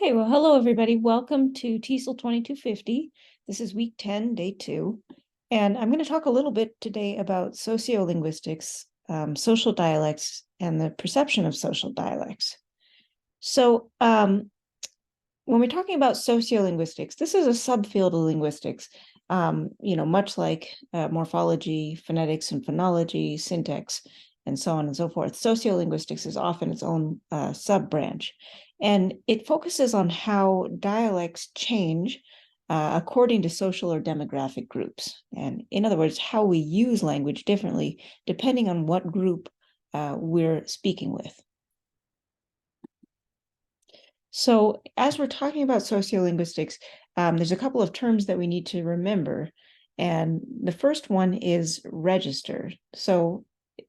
Okay, well, hello, everybody. Welcome to TESOL 2250. This is week 10, day 2. And I'm going to talk a little bit today about sociolinguistics, social dialects, and the perception of social dialects. So when we're talking about sociolinguistics, this is a subfield of linguistics, much like morphology, phonetics and phonology, syntax, and so on and so forth. Sociolinguistics is often its own sub-branch. And it focuses on how dialects change according to social or demographic groups. And in other words, how we use language differently depending on what group we're speaking with. So as we're talking about sociolinguistics, there's a couple of terms that we need to remember. And the first one is register. So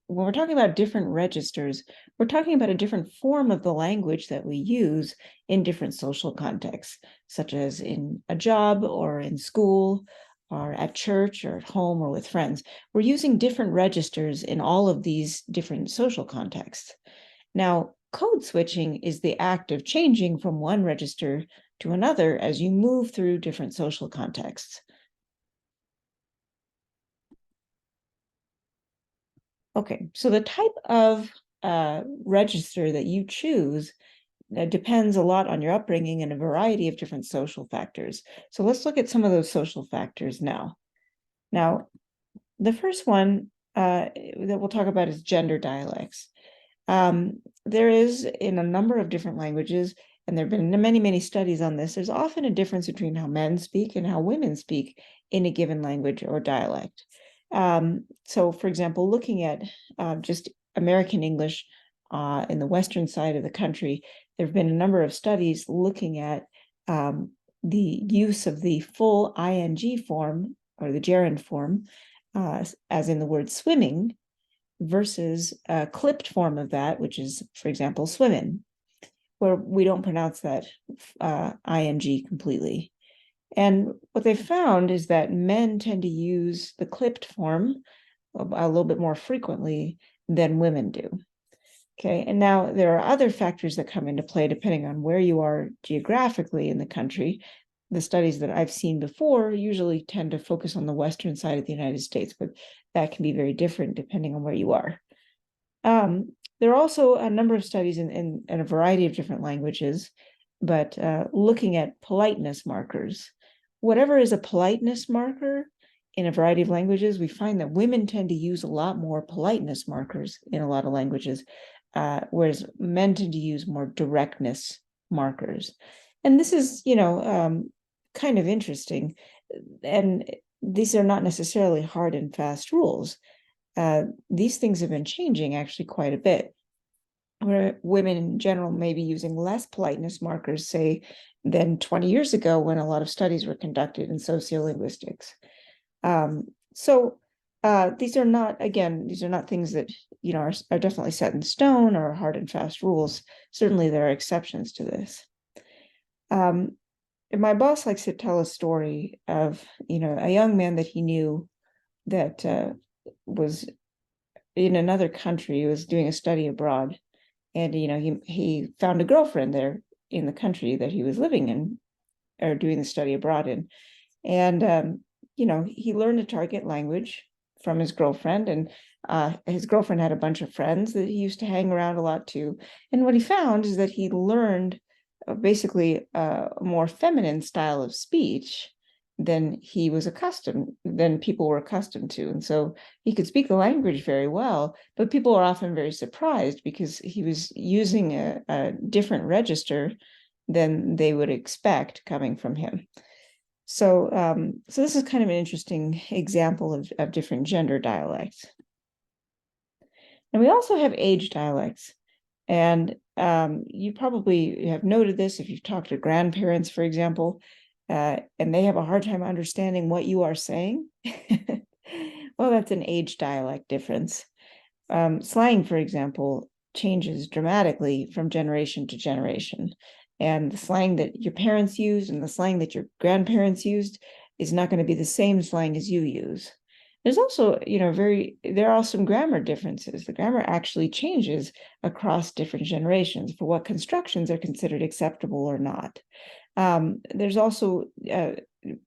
when we're talking about different registers, we're talking about a different form of the language that we use in different social contexts, such as in a job or in school or at church or at home or with friends. We're using different registers in all of these different social contexts. Now, code switching is the act of changing from one register to another as you move through different social contexts. Okay, so the type of register that you choose depends a lot on your upbringing and a variety of different social factors. So let's look at some of those social factors now. Now, the first one that we'll talk about is gender dialects. There is, in a number of different languages, and there have been many, many studies on this, there's often a difference between how men speak and how women speak in a given language or dialect. So, for example, looking at just American English in the western side of the country, there have been a number of studies looking at the use of the full ing form or the gerund form, as in the word swimming, versus a clipped form of that, which is, for example, swimmin', where we don't pronounce that ing completely. And what they found is that men tend to use the clipped form a little bit more frequently than women do. Okay, and now there are other factors that come into play depending on where you are geographically in the country. The studies that I've seen before usually tend to focus on the western side of the United States, but that can be very different depending on where you are. There are also a number of studies in a variety of different languages, but looking at politeness markers. Whatever is a politeness marker in a variety of languages, we find that women tend to use a lot more politeness markers in a lot of languages, whereas men tend to use more directness markers. And this is, kind of interesting. And these are not necessarily hard and fast rules. These things have been changing actually quite a bit, where women in general may be using less politeness markers, say, than 20 years ago when a lot of studies were conducted in sociolinguistics. These are not things that, are definitely set in stone or hard and fast rules. Certainly there are exceptions to this. My boss likes to tell a story of, a young man that he knew that was in another country, he was doing a study abroad, and he found a girlfriend there in the country that he was living in or doing the study abroad in. And he learned a target language from his girlfriend, and his girlfriend had a bunch of friends that he used to hang around a lot too. And what he found is that he learned basically a more feminine style of speech than people were accustomed to. And so he could speak the language very well, but people are often very surprised because he was using a different register than they would expect coming from him. So this is kind of an interesting example of different gender dialects. And we also have age dialects. And you probably have noted this if you've talked to grandparents, for example, and they have a hard time understanding what you are saying. Well, that's an age dialect difference. Slang, for example, changes dramatically from generation to generation. And the slang that your parents used and the slang that your grandparents used is not going to be the same slang as you use. There's also, there are some grammar differences. The grammar actually changes across different generations for what constructions are considered acceptable or not. There's also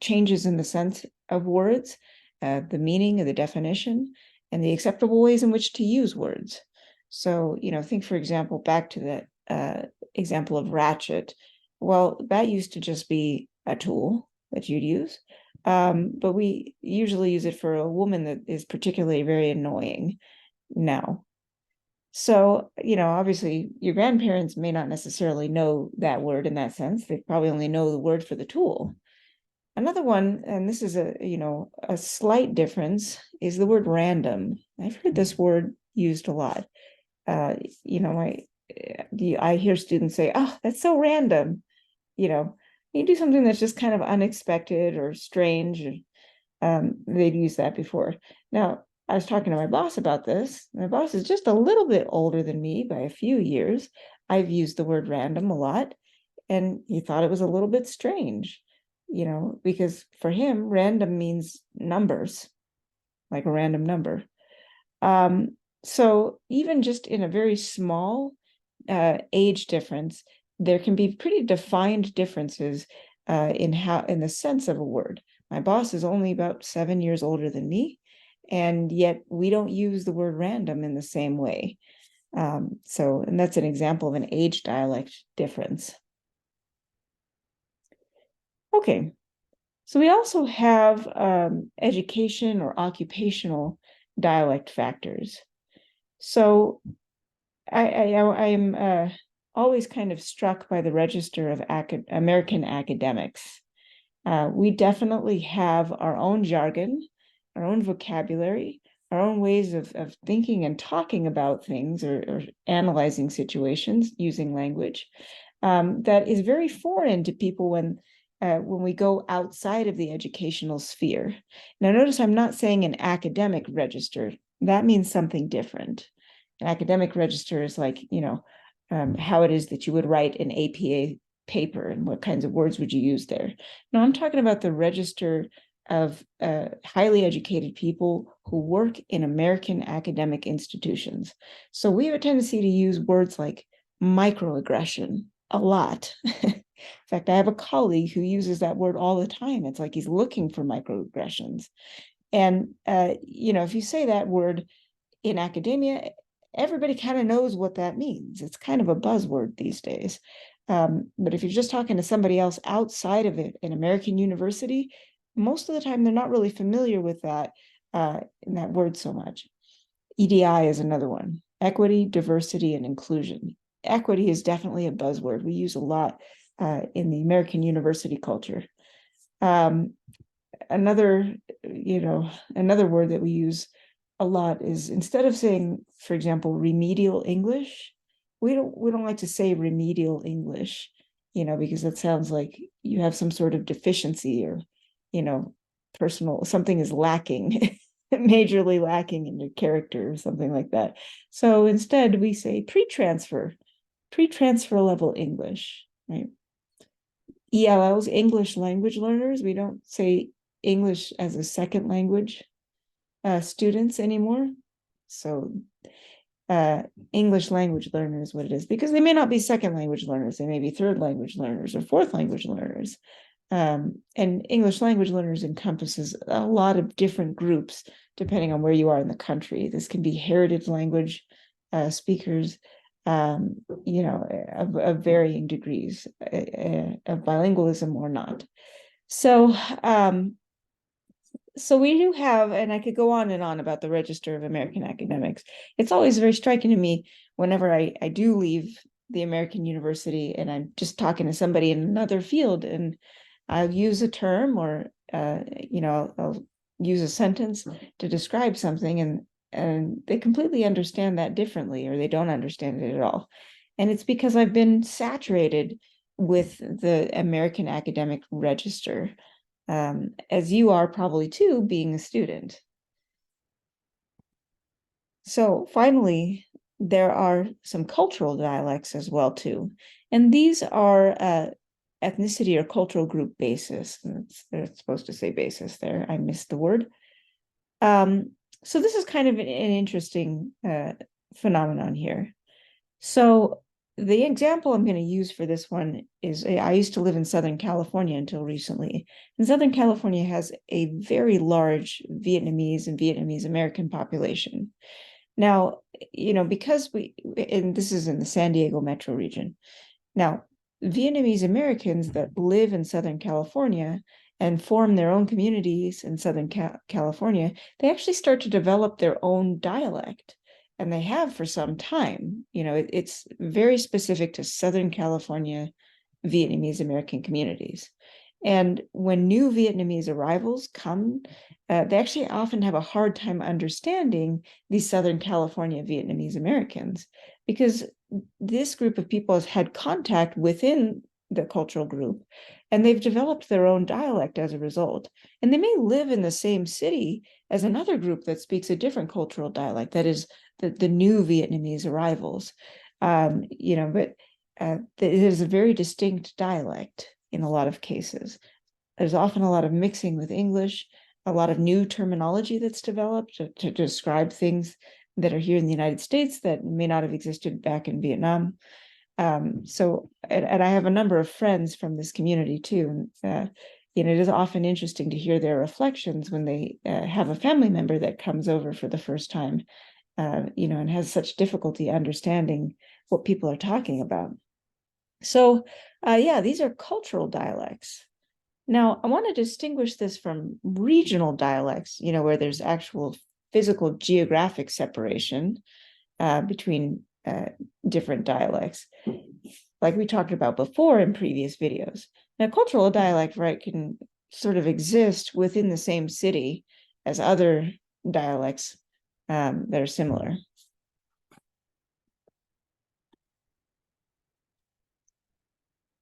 changes in the sense of words, the meaning of the definition, and the acceptable ways in which to use words. So, think, for example, back to that example of ratchet. Well, that used to just be a tool that you'd use. But we usually use it for a woman that is particularly very annoying now. So, obviously your grandparents may not necessarily know that word in that sense. They probably only know the word for the tool. Another one, and this is a slight difference, is the word random. I've heard this word used a lot. I hear students say, "Oh, that's so random." You do something that's just kind of unexpected or strange. They've used that before. Now, I was talking to my boss about this. My boss is just a little bit older than me by a few years. I've used the word random a lot, and he thought it was a little bit strange, because for him, random means numbers, like a random number. So even just in a very small age difference, there can be pretty defined differences in the sense of a word. My boss is only about 7 years older than me, and yet we don't use the word random in the same way. And that's an example of an age dialect difference. Okay, so we also have education or occupational dialect factors. So I'm always kind of struck by the register of American academics. We definitely have our own jargon, our own vocabulary, our own ways of thinking and talking about things or analyzing situations using language that is very foreign to people when we go outside of the educational sphere. Now, notice I'm not saying an academic register. That means something different. An academic register is like, how it is that you would write an APA paper and what kinds of words would you use there. No, I'm talking about the register of highly educated people who work in American academic institutions. So we have a tendency to use words like microaggression a lot. In fact, I have a colleague who uses that word all the time. It's like he's looking for microaggressions. And, if you say that word in academia, everybody kind of knows what that means. It's kind of a buzzword these days. But if you're just talking to somebody else outside of it, an American university, most of the time they're not really familiar with that word so much. EDI is another one: equity, diversity, and inclusion. Equity is definitely a buzzword we use a lot in the American university culture. Another word that we use a lot is, instead of saying, for example, remedial English, we don't like to say remedial English, because it sounds like you have some sort of deficiency or, something is lacking, majorly lacking in your character or something like that. So instead we say pre-transfer level English, right? ELLs, English language learners. We don't say English as a second language students anymore. So English language learners is what it is, because they may not be second language learners. They may be third language learners or fourth language learners. And English language learners encompasses a lot of different groups depending on where you are in the country. This can be heritage language speakers, of varying degrees of bilingualism or not. So we do have, and I could go on and on about the Register of American Academics. It's always very striking to me whenever I do leave the American University and I'm just talking to somebody in another field, and I'll use a term or, I'll use a sentence to describe something, and they completely understand that differently, or they don't understand it at all. And it's because I've been saturated with the American Academic Register, as you are probably too, being a student. So finally, there are some cultural dialects as well too. And these are ethnicity or cultural group basis. They're supposed to say basis there. I missed the word. So this is kind of an interesting phenomenon here. So the example I'm going to use for this one is I used to live in Southern California until recently. And Southern California has a very large Vietnamese and Vietnamese American population. Now, because and this is in the San Diego metro region. Now, Vietnamese Americans that live in Southern California and form their own communities in Southern California, they actually start to develop their own dialect. And they have for some time. It's very specific to Southern California Vietnamese American communities. And when new Vietnamese arrivals come, they actually often have a hard time understanding these Southern California Vietnamese Americans, because this group of people has had contact within the cultural group, and they've developed their own dialect as a result. And they may live in the same city as another group that speaks a different cultural dialect, that is the new Vietnamese arrivals. But it is a very distinct dialect in a lot of cases. There's often a lot of mixing with English, a lot of new terminology that's developed to describe things that are here in the United States that may not have existed back in Vietnam. And I have a number of friends from this community too. And, it is often interesting to hear their reflections when they have a family member that comes over for the first time, and has such difficulty understanding what people are talking about. So, these are cultural dialects. Now, I want to distinguish this from regional dialects, where there's actual physical geographic separation between different dialects, like we talked about before in previous videos. Now, cultural dialect, right, can sort of exist within the same city as other dialects that are similar.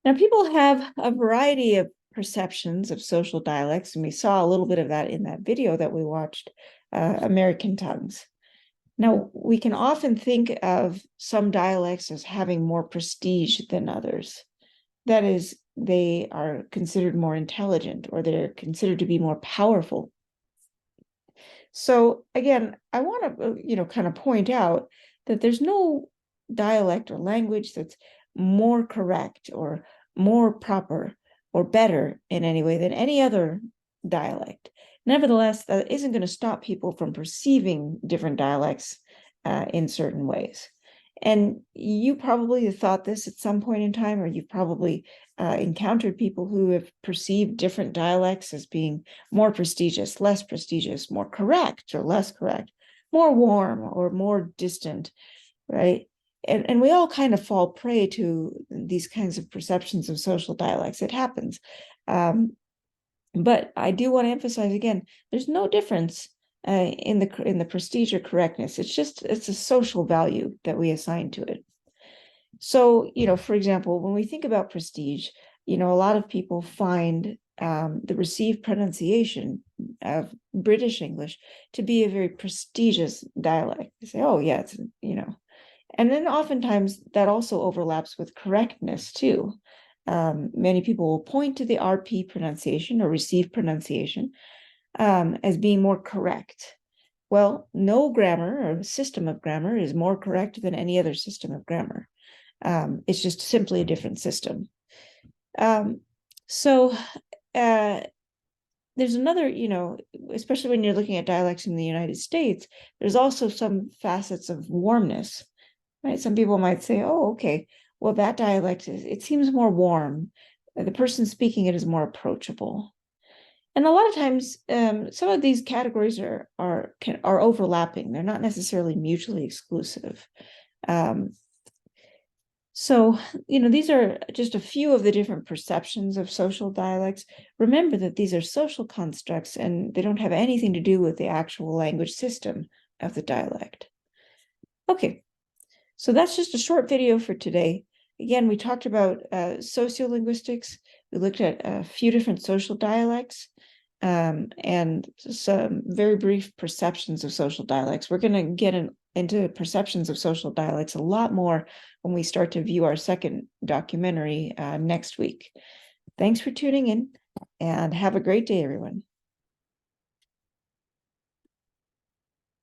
Now, people have a variety of perceptions of social dialects, and we saw a little bit of that in that video that we watched, American Tongues. Now, we can often think of some dialects as having more prestige than others. That is, they are considered more intelligent, or they're considered to be more powerful. So again, I want to, kind of point out that there's no dialect or language that's more correct or more proper or better in any way than any other dialect. Nevertheless, that isn't going to stop people from perceiving different dialects in certain ways. And you probably thought this at some point in time, or you've probably encountered people who have perceived different dialects as being more prestigious, less prestigious, more correct or less correct, more warm or more distant, right? And we all kind of fall prey to these kinds of perceptions of social dialects. It happens. But I do want to emphasize again, there's no difference in the prestige or correctness. It's a social value that we assign to it. So, for example, when we think about prestige, a lot of people find the received pronunciation of British English to be a very prestigious dialect. They say, oh, yeah, it's. And then oftentimes that also overlaps with correctness too. Many people will point to the RP pronunciation or received pronunciation as being more correct. Well, no grammar or system of grammar is more correct than any other system of grammar. It's just simply a different system. So there's another, especially when you're looking at dialects in the United States, there's also some facets of warmness, right? Some people might say, oh, okay, well, that dialect, it seems more warm. The person speaking it is more approachable. And a lot of times, some of these categories are overlapping. They're not necessarily mutually exclusive. So, these are just a few of the different perceptions of social dialects. Remember that these are social constructs and they don't have anything to do with the actual language system of the dialect. Okay, so that's just a short video for today. Again, we talked about sociolinguistics. We looked at a few different social dialects and some very brief perceptions of social dialects. We're going to get into perceptions of social dialects a lot more when we start to view our second documentary next week. Thanks for tuning in and have a great day, everyone.